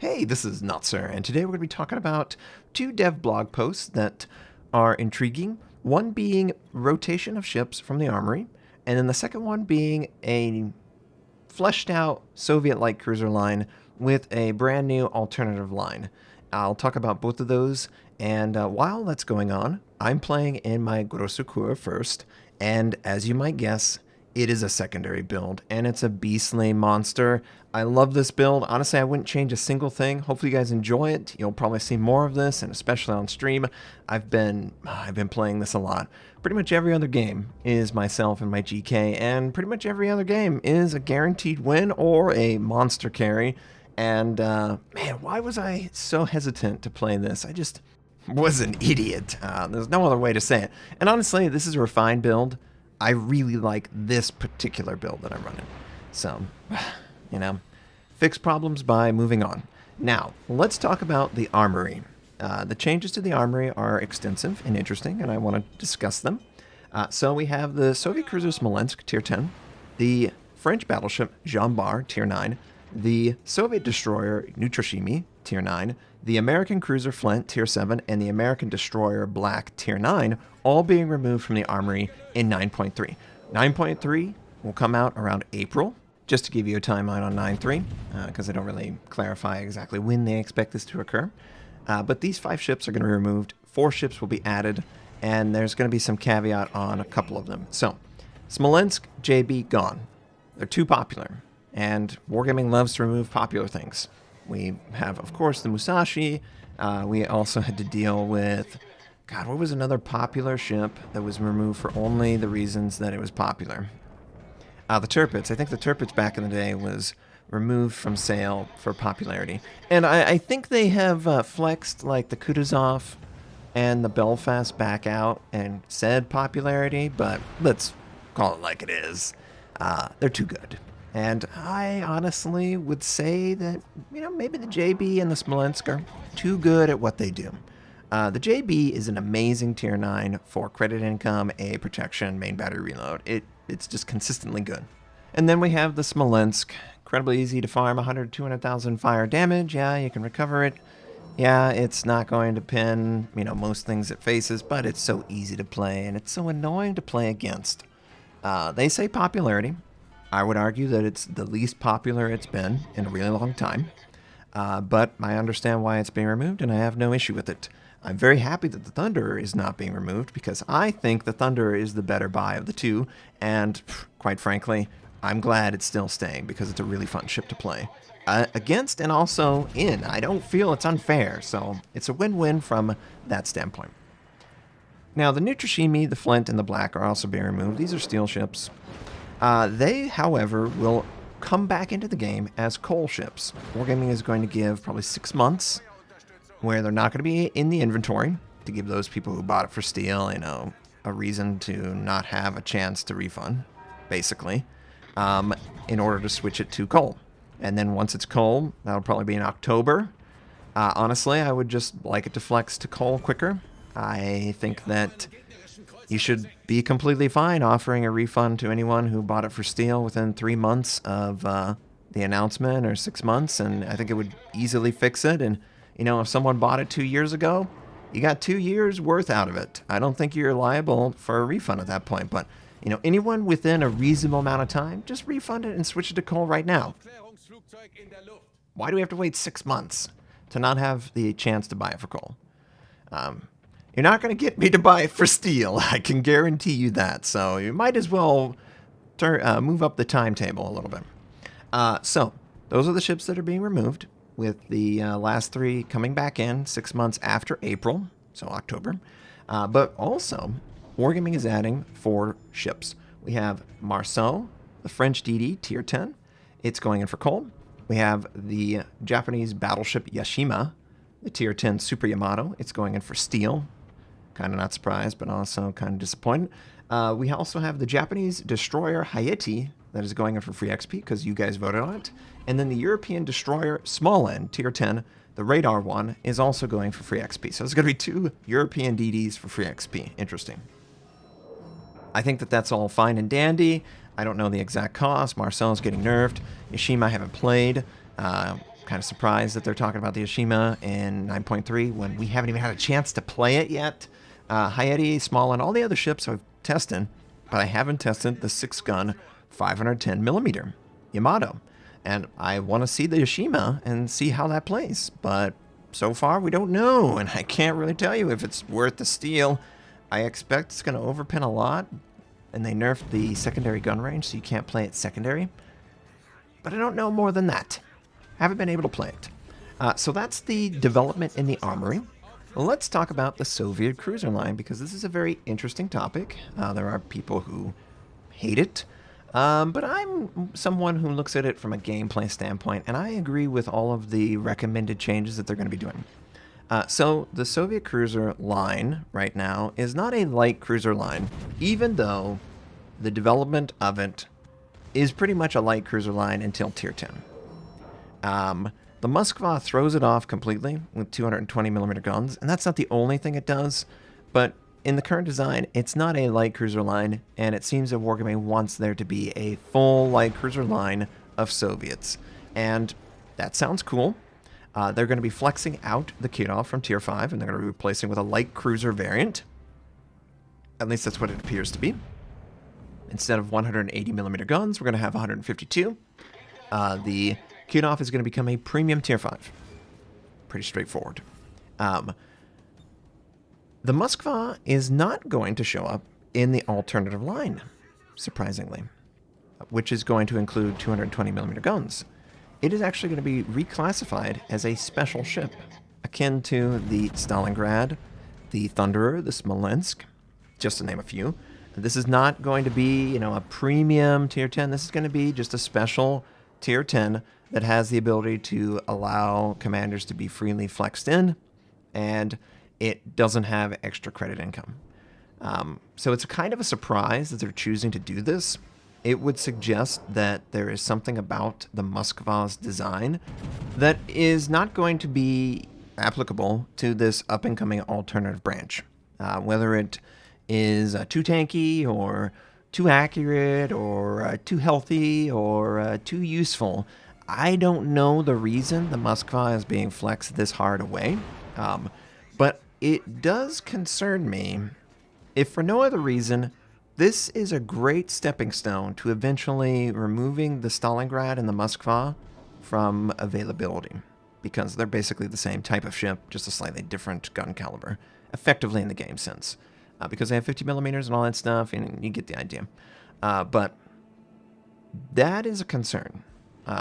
Hey, this is Notser, and today we're going to be talking about two dev blog posts that are intriguing. One being rotation of ships from the Armory, and then the second one being a fleshed out Soviet-like cruiser line with a brand new alternative line. I'll talk about both of those, and while that's going on, I'm playing in my Grosse Kurfurst, and as you might guess, it is a secondary build, and it's a beastly monster. I love this build. Honestly, I wouldn't change a single thing. Hopefully you guys enjoy it. You'll probably see more of this, and especially on stream. I've been playing this a lot. Pretty much every other game is myself and my GK, and pretty much every other game is a guaranteed win or a monster carry. And man, why was I so hesitant to play this? I just was an idiot. There's no other way to say it. And honestly, this is a refined build. I really like this particular build that I'm running. So, you know, fix problems by moving on. Now, let's talk about the Armory. The changes to the Armory are extensive and interesting, and I want to discuss them. So we have the Soviet cruiser Smolensk, Tier 10, the French battleship Jean Bart, Tier 9, the Soviet destroyer Notser, Tier 9, the American cruiser Flint, Tier 7, and the American destroyer Black, Tier 9, all being removed from the Armory in 9.3. 9.3 will come out around April, just to give you a timeline on 9.3, because they don't really clarify exactly when they expect this to occur. But these 5 ships are going to be removed, 4 ships will be added, and there's going to be some caveat on a couple of them. So, Smolensk, JB, gone. They're too popular, and Wargaming loves to remove popular things. We have, of course, the Musashi. We also had to deal with, God, what was another popular ship that was removed for only the reasons that it was popular? The Tirpitz. I think the Tirpitz back in the day was removed from sale for popularity. And I think they have flexed like the Kutuzov and the Belfast back out and said popularity, but let's call it like it is. They're too good. And I honestly would say that, you know, maybe the JB and the Smolensk are too good at what they do. The JB is an amazing Tier 9 for credit income, A, protection, main battery reload. It's just consistently good. And then we have the Smolensk. Incredibly easy to farm, 100, 200,000 fire damage. Yeah, you can recover it. Yeah, it's not going to pin, you know, most things it faces, but it's so easy to play, and it's so annoying to play against. They say popularity. I would argue that it's the least popular it's been in a really long time. But I understand why it's being removed, and I have no issue with it. I'm very happy that the Thunderer is not being removed, because I think the Thunderer is the better buy of the two, and quite frankly, I'm glad it's still staying, because it's a really fun ship to play. Against and also in. I don't feel it's unfair, so it's a win-win from that standpoint. Now, the Notser, the Flint, and the Black are also being removed. These are steel ships. They, however, will come back into the game as coal ships. Wargaming is going to give probably 6 months where they're not going to be in the inventory to give those people who bought it for steel, you know, a reason to not have a chance to refund, basically, in order to switch it to coal. And then once it's coal, that'll probably be in October. Honestly, I would just like it to flex to coal quicker. I think that you should be completely fine offering a refund to anyone who bought it for steel within 3 months of the announcement, or 6 months, and I think it would easily fix it. And, you know, if someone bought it 2 years ago, you got 2 years worth out of it. I don't think you're liable for a refund at that point, but, you know, anyone within a reasonable amount of time, just refund it and switch it to coal right now. Why do we have to wait 6 months to not have the chance to buy it for coal? You're not going to get me to buy it for steel. I can guarantee you that. So you might as well move up the timetable a little bit. So those are the ships that are being removed, with the last 3 coming back in 6 months after April, so October. But also, Wargaming is adding 4 ships. We have Marceau, the French DD, Tier 10. It's going in for coal. We have the Japanese battleship Yashima, the Tier 10 Super Yamato. It's going in for steel. Kind of not surprised, but also kind of disappointed. We also have the Japanese destroyer Haiti that is going in for free XP, because you guys voted on it. And then the European destroyer Small N, Tier 10, the radar one, is also going for free XP. So there's going to be 2 European DDs for free XP. Interesting. I think that that's all fine and dandy. I don't know the exact cost. Marcel's getting nerfed. Yashima I haven't played. kind of surprised that they're talking about the Oshima in 9.3 when we haven't even had a chance to play it yet. Hayeti, Small, and all the other ships I've tested, but I haven't tested the 6-gun 510mm Yamato. And I want to see the Oshima and see how that plays. But so far, we don't know, and I can't really tell you if it's worth the steal. I expect it's going to overpin a lot, and they nerfed the secondary gun range, so you can't play it secondary. But I don't know more than that. Haven't been able to play it. So that's the development in the Armory. Let's talk about the Soviet cruiser line, because this is a very interesting topic. There are people who hate it, but I'm someone who looks at it from a gameplay standpoint, and I agree with all of the recommended changes that they're going to be doing. So the Soviet cruiser line right now is not a light cruiser line, even though the development of it is pretty much a light cruiser line until Tier 10. The Moskva throws it off completely with 220mm guns, and that's not the only thing it does, but in the current design, it's not a light cruiser line, and it seems that Wargaming wants there to be a full light cruiser line of Soviets, and that sounds cool. They're going to be flexing out the Kirov from Tier 5, and they're going to be replacing with a light cruiser variant. At least that's what it appears to be. Instead of 180mm guns, we're going to have 152. The Kirov is going to become a premium Tier 5. Pretty straightforward. The Moskva is not going to show up in the alternative line, surprisingly, which is going to include 220mm guns. It is actually going to be reclassified as a special ship, akin to the Stalingrad, the Thunderer, the Smolensk, just to name a few. This is not going to be, a premium Tier 10. This is going to be just a special Tier 10 that has the ability to allow commanders to be freely flexed in, and it doesn't have extra credit income. So it's kind of a surprise that they're choosing to do this. It would suggest that there is something about the Moskva's design that is not going to be applicable to this up-and-coming alternative branch. Whether it is too tanky, or too accurate, or too healthy, or too useful, I don't know the reason the Moskva is being flexed this hard away, but it does concern me. If for no other reason, this is a great stepping stone to eventually removing the Stalingrad and the Moskva from availability, because they're basically the same type of ship, just a slightly different gun caliber, effectively in the game sense, because they have 50mm and all that stuff, and you get the idea. But that is a concern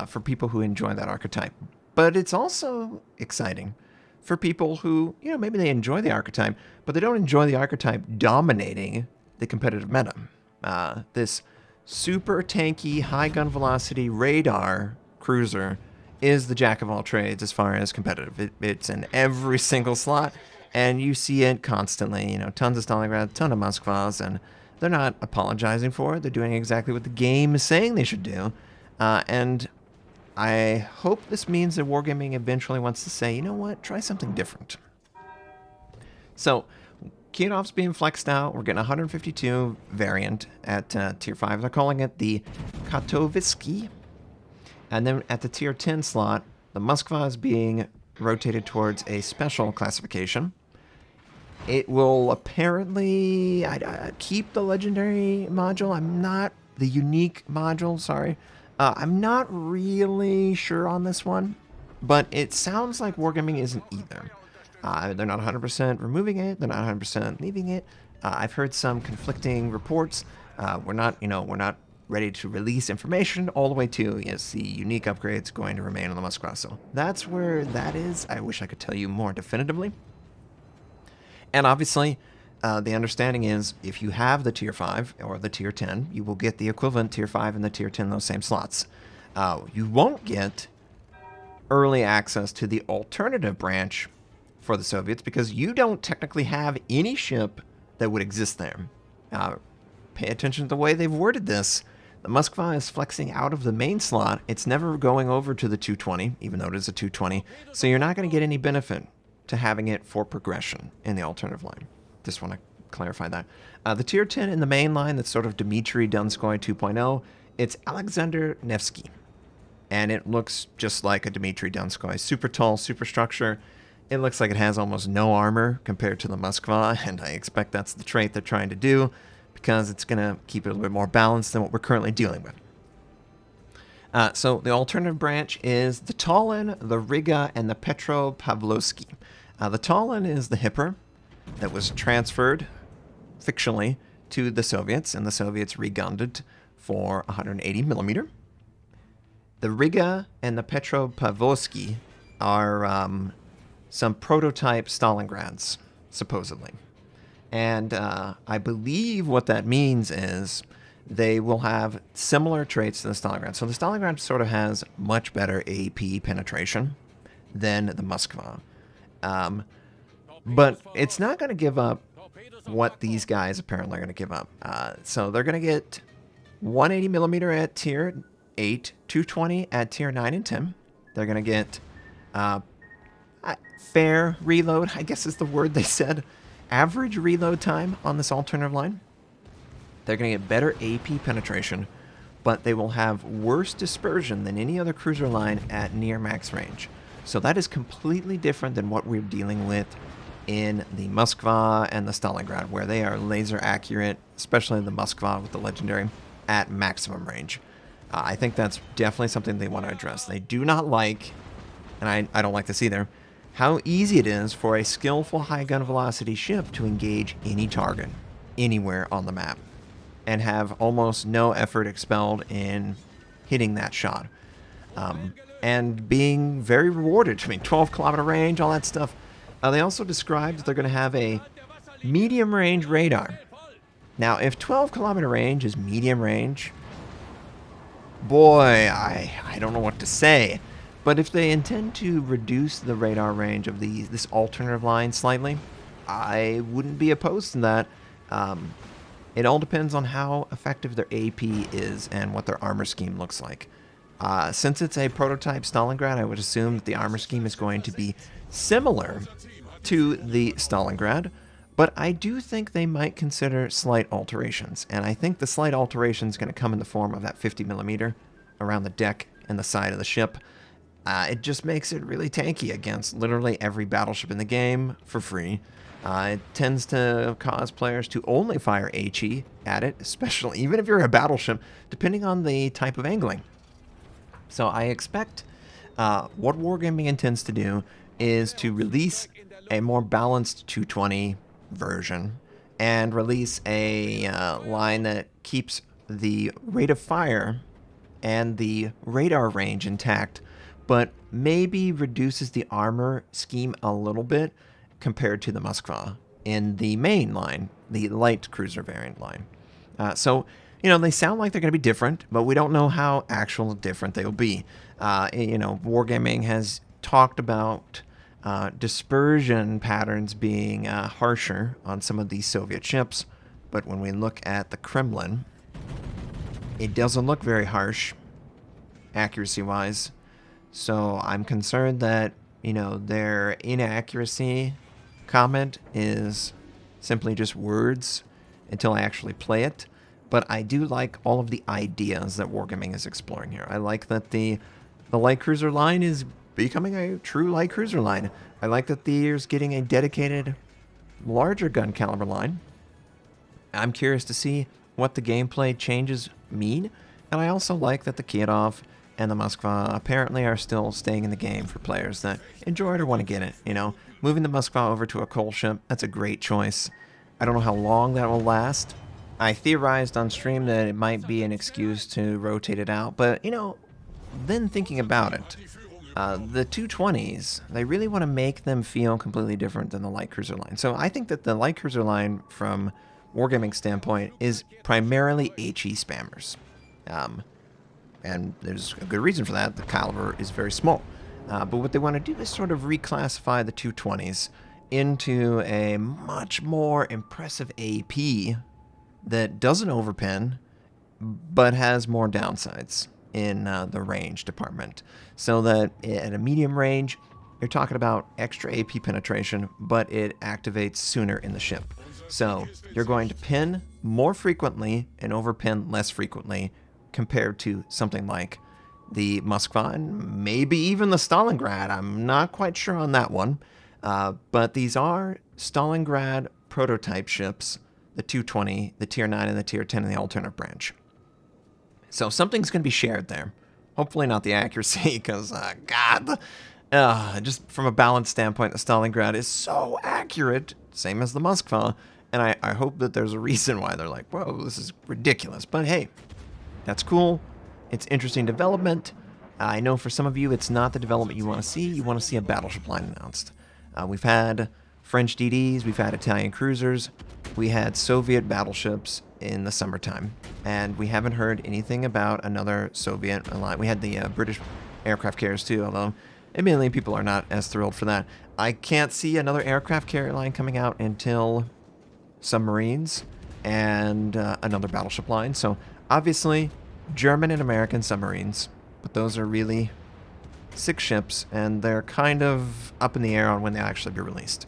for people who enjoy that archetype. But it's also exciting for people who, maybe they enjoy the archetype, but they don't enjoy the archetype dominating the competitive meta. This super tanky, high gun velocity radar cruiser is the jack of all trades as far as competitive. It's in every single slot, and you see it constantly. Tons of Stalingrad, ton of Moskvas, and they're not apologizing for it. They're doing exactly what the game is saying they should do. And I hope this means that Wargaming eventually wants to say, you know what, try something different. So, Kirov's being flexed out. We're getting a 152 variant at Tier 5. They're calling it the Katowice. And then at the Tier 10 slot, the Moskva is being rotated towards a special classification. It will apparently keep the legendary module. The unique module, sorry. I'm not really sure on this one, but it sounds like Wargaming isn't either. They're not 100% removing it. They're not 100% leaving it. I've heard some conflicting reports. We're not ready to release information all the way to, yes, the unique upgrade's going to remain on the Moskva. So that's where that is. I wish I could tell you more definitively. And obviously, the understanding is if you have the Tier 5 or the Tier 10, you will get the equivalent Tier 5 and the Tier 10 in those same slots. You won't get early access to the alternative branch for the Soviets because you don't technically have any ship that would exist there. Pay attention to the way they've worded this. The Moskva is flexing out of the main slot. It's never going over to the 220, even though it is a 220. So you're not going to get any benefit to having it for progression in the alternative line. Just want to clarify that. The Tier 10 in the main line, that's sort of Dmitry Donskoy 2.0, it's Alexander Nevsky. and it looks just like a Dmitry Donskoy. Super tall, super structure. It looks like it has almost no armor compared to the Moskva, and I expect that's the trait they're trying to do because it's going to keep it a little bit more balanced than what we're currently dealing with. So the alternative branch is the Tallinn, the Riga, and the Petropavlovsky. The Tallinn is the Hipper that was transferred fictionally to the Soviets, and the Soviets regunned it for 180 millimeter. The Riga and the Petropavlovsky are some prototype Stalingrads, supposedly. And I believe what that means is they will have similar traits to the Stalingrad. So the Stalingrad sort of has much better AP penetration than the Moskva. But it's not going to give up what these guys apparently are going to give up. So they're going to get 180 millimeter at tier 8, 220 at tier 9 and 10. They're going to get fair reload, I guess is the word they said. Average reload time on this alternative line. They're going to get better AP penetration, but they will have worse dispersion than any other cruiser line at near max range. So that is completely different than what we're dealing with in the Moskva and the Stalingrad, where they are laser accurate, especially the Moskva with the legendary, at maximum range. I think that's definitely something they want to address. They do not like, and I don't like this either, how easy it is for a skillful high gun velocity ship to engage any target anywhere on the map and have almost no effort expelled in hitting that shot. And being very rewarded. I mean, 12-kilometer range, all that stuff. They also described that they're going to have a medium-range radar. Now, if 12-kilometer range is medium range, boy, I don't know what to say. But if they intend to reduce the radar range of this alternative line slightly, I wouldn't be opposed to that. It all depends on how effective their AP is and what their armor scheme looks like. Since it's a prototype Stalingrad, I would assume that the armor scheme is going to be similar to the Stalingrad, but I do think they might consider slight alterations, and I think the slight alteration is going to come in the form of that 50 millimeter around the deck and the side of the ship. It just makes it really tanky against literally every battleship in the game for free. It tends to cause players to only fire HE at it, especially even if you're a battleship, depending on the type of angling. So I expect what Wargaming intends to do is to release a more balanced 220 version and release a line that keeps the rate of fire and the radar range intact, but maybe reduces the armor scheme a little bit compared to the Moskva in the main line, the light cruiser variant line. So, you know, they sound like they're going to be different, but we don't know how actual different they will be. You know, Wargaming has talked about dispersion patterns being harsher on some of these Soviet ships, but when we look at the Kremlin, it doesn't look very harsh, accuracy-wise. So I'm concerned that, you know, their inaccuracy comment is simply just words until I actually play it. But I do like all of the ideas that Wargaming is exploring here. I like that the light cruiser line is becoming a true light cruiser line. I like that there's getting a dedicated larger gun caliber line. I'm curious to see what the gameplay changes mean. And I also like that the Kirov and the Moskva apparently are still staying in the game for players that enjoy it or want to get it. You know, moving the Moskva over to a coal ship, that's a great choice. I don't know how long that will last. I theorized on stream that it might be an excuse to rotate it out, but, you know, then thinking about it, the 220s, they really want to make them feel completely different than the light cruiser line. So I think that the light cruiser line, from Wargaming's standpoint, is primarily HE spammers. And there's a good reason for that. The caliber is very small. But what they want to do is sort of reclassify the 220s into a much more impressive AP that doesn't overpin, but has more downsides in the range department. So that at a medium range, you're talking about extra AP penetration, but it activates sooner in the ship. So you're going to pin more frequently and overpin less frequently compared to something like the Moskva, and maybe even the Stalingrad. I'm not quite sure on that one. But these are Stalingrad prototype ships, the 220, the Tier 9, and the Tier 10 in the alternative branch. So something's going to be shared there. Hopefully not the accuracy, because, God, just from a balance standpoint, the Stalingrad is so accurate, same as the Moskva, and I hope that there's a reason why they're like, whoa, this is ridiculous. But hey, that's cool. It's interesting development. I know for some of you, it's not the development you want to see. You want to see a battleship line announced. We've had French DDs, we've had Italian cruisers, we had Soviet battleships in the summertime, and we haven't heard anything about another Soviet line. We had the British aircraft carriers too, although admittedly people are not as thrilled for that. I can't see another aircraft carrier line coming out until submarines and another battleship line. So obviously German and American submarines, but those are really 6 ships, and they're kind of up in the air on when they'll actually be released.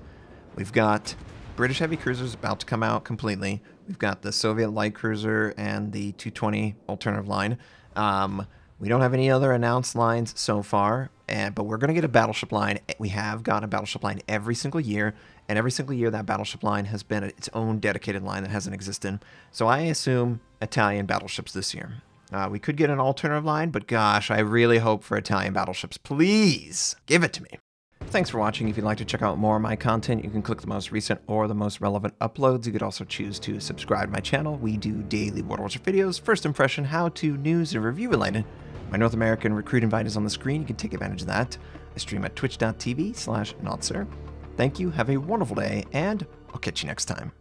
We've got British heavy cruisers about to come out completely. We've got the Soviet light cruiser and the 220 alternative line. We don't have any other announced lines so far, but we're going to get a battleship line. We have got a battleship line every single year, and every single year that battleship line has been its own dedicated line that hasn't existed. So I assume Italian battleships this year. We could get an alternative line, but gosh, I really hope for Italian battleships. Please, give it to me. Thanks for watching. If you'd like to check out more of my content, you can click the most recent or the most relevant uploads. You could also choose to subscribe to my channel. We do daily World War videos, first impression, how-to, news, and review related. My North American recruit invite is on the screen. You can take advantage of that. I stream at twitch.tv/notser. Thank you, have a wonderful day, and I'll catch you next time.